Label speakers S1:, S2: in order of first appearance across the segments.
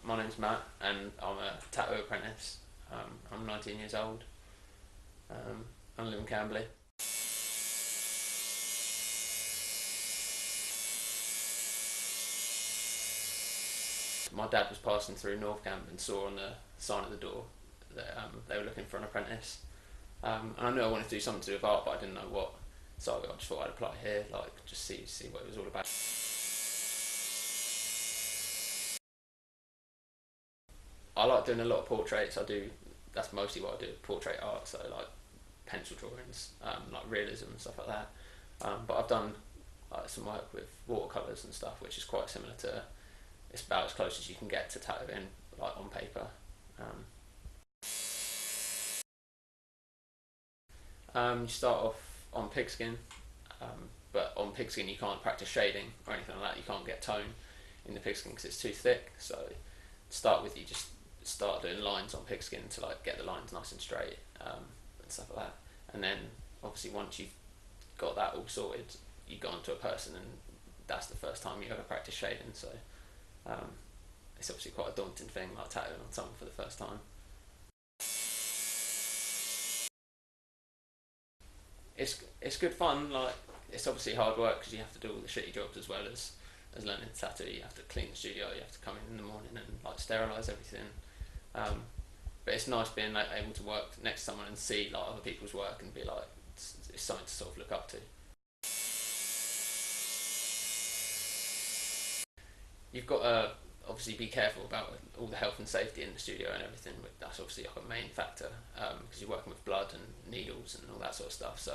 S1: my name's Matt, and I'm a tattoo apprentice. I'm 19 years old. I live in Camberley. My dad was passing through North Camp and saw on the sign at the door that they were looking for an apprentice. And I knew I wanted to do something to do with art, but I didn't know what. So I just thought I'd apply here, like just see what it was all about. I like doing a lot of portraits. That's mostly what I do, portrait art. So like pencil drawings, like realism and stuff like that. But I've done like some work with watercolors and stuff, which is quite similar to. It's about as close as you can get to tattooing, like on paper. You start off on pigskin, but on pigskin you can't practice shading or anything like that. You can't get tone in the pigskin because it's too thick. So to start with, you just start doing lines on pigskin to like get the lines nice and straight, and stuff like that. And then obviously once you've got that all sorted, you go on to a person, and that's the first time you ever practice shading. So it's obviously quite a daunting thing, like tattooing on someone for the first time. It's good fun. Like it's obviously hard work because you have to do all the shitty jobs as well as learning to tattoo. You have to clean the studio. You have to come in the morning and like sterilise everything. But it's nice being like able to work next to someone and see like other people's work and be like it's something to sort of look up to. You've got to obviously be careful about all the health and safety in the studio and everything, but that's obviously like a main factor because you're working with blood and needles and all that sort of stuff. So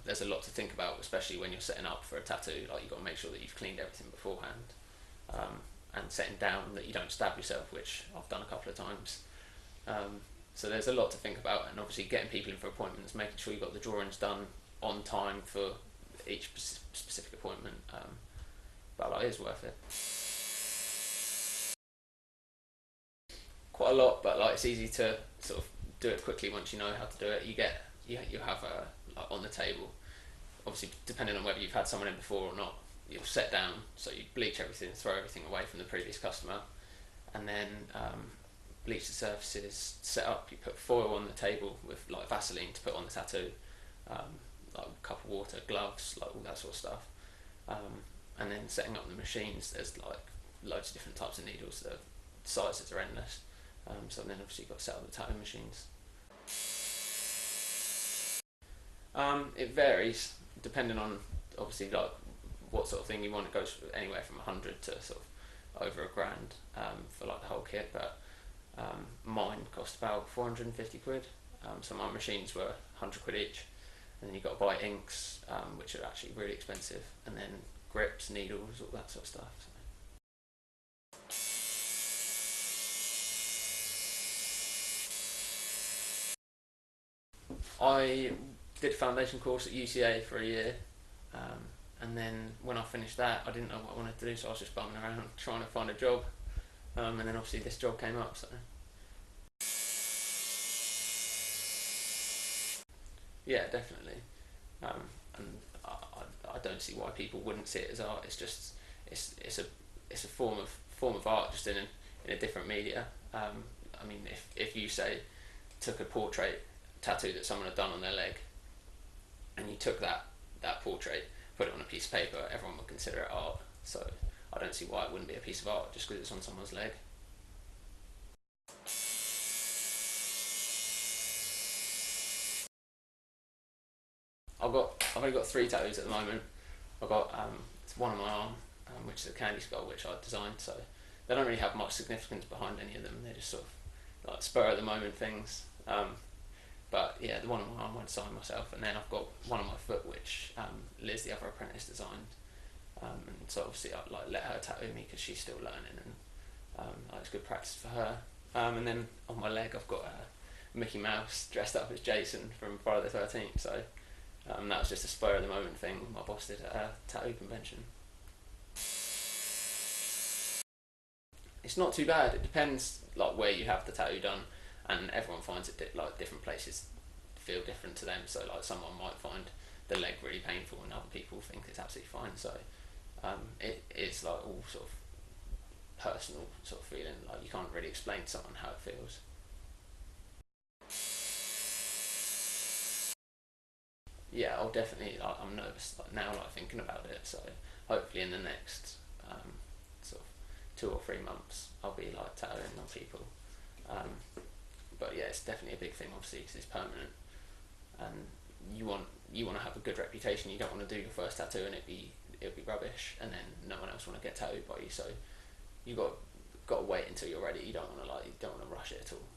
S1: there's a lot to think about, especially when you're setting up for a tattoo. Like you've got to make sure that you've cleaned everything beforehand, and setting down that you don't stab yourself, which I've done a couple of times. So there's a lot to think about, and obviously getting people in for appointments, making sure you've got the drawings done on time for each specific appointment. But like, it's worth it. Quite a lot, but like it's easy to sort of do it quickly once you know how to do it. You have like on the table. Obviously, depending on whether you've had someone in before or not, you'll set down. So you bleach everything, throw everything away from the previous customer, and then bleach the surfaces. Set up. You put foil on the table with like Vaseline to put on the tattoo, like a cup of water, gloves, like all that sort of stuff. And then setting up the machines. There's like loads of different types of needles. The sizes are endless. So then obviously you've got to set up the tattoo machines. It varies depending on obviously like what sort of thing you want. It goes anywhere from 100 to sort of over £1,000 for like the whole kit, but mine cost about 450 quid. So my machines were 100 quid each, and then you've got to buy inks, which are actually really expensive, and then grips, needles, all that sort of stuff. So. I did a foundation course at UCA for a year, and then when I finished that, I didn't know what I wanted to do, so I was just bumming around trying to find a job, and then obviously this job came up. So yeah, definitely, and I don't see why people wouldn't see it as art. It's just it's a form of art, just in a different media. I mean, if you say took a portrait tattoo that someone had done on their leg, and you took that portrait, put it on a piece of paper, everyone would consider it art. So I don't see why it wouldn't be a piece of art just because it's on someone's leg. I've only got 3 tattoos at the moment. I've got it's one on my arm, which is a candy skull, which I designed. So they don't really have much significance behind any of them. They're just sort of like spur of the moment things. But yeah, the one on my arm I designed myself, and then I've got one on my foot which Liz, the other apprentice, designed. And so obviously I like let her tattoo me because she's still learning, and like, it's good practice for her. And then on my leg I've got Mickey Mouse dressed up as Jason from Friday the 13th. So that was just a spur of the moment thing my boss did at a tattoo convention. It's not too bad. It depends like where you have the tattoo done, and everyone finds it like different places feel different to them. So like someone might find the leg really painful, and other people think it's absolutely fine. So it's like all sort of personal sort of feeling. Like you can't really explain to someone how it feels. Yeah, I'll definitely. Like, I'm nervous like, now, like thinking about it. So hopefully in the next sort of 2 or 3 months, I'll be like tattooing on people. Um, but yeah, it's definitely a big thing, obviously, because it's permanent, and you want to have a good reputation. You don't want to do your first tattoo and it'd be rubbish, and then no one else want to get tattooed by you. So you got to wait until you're ready. You don't want to rush it at all.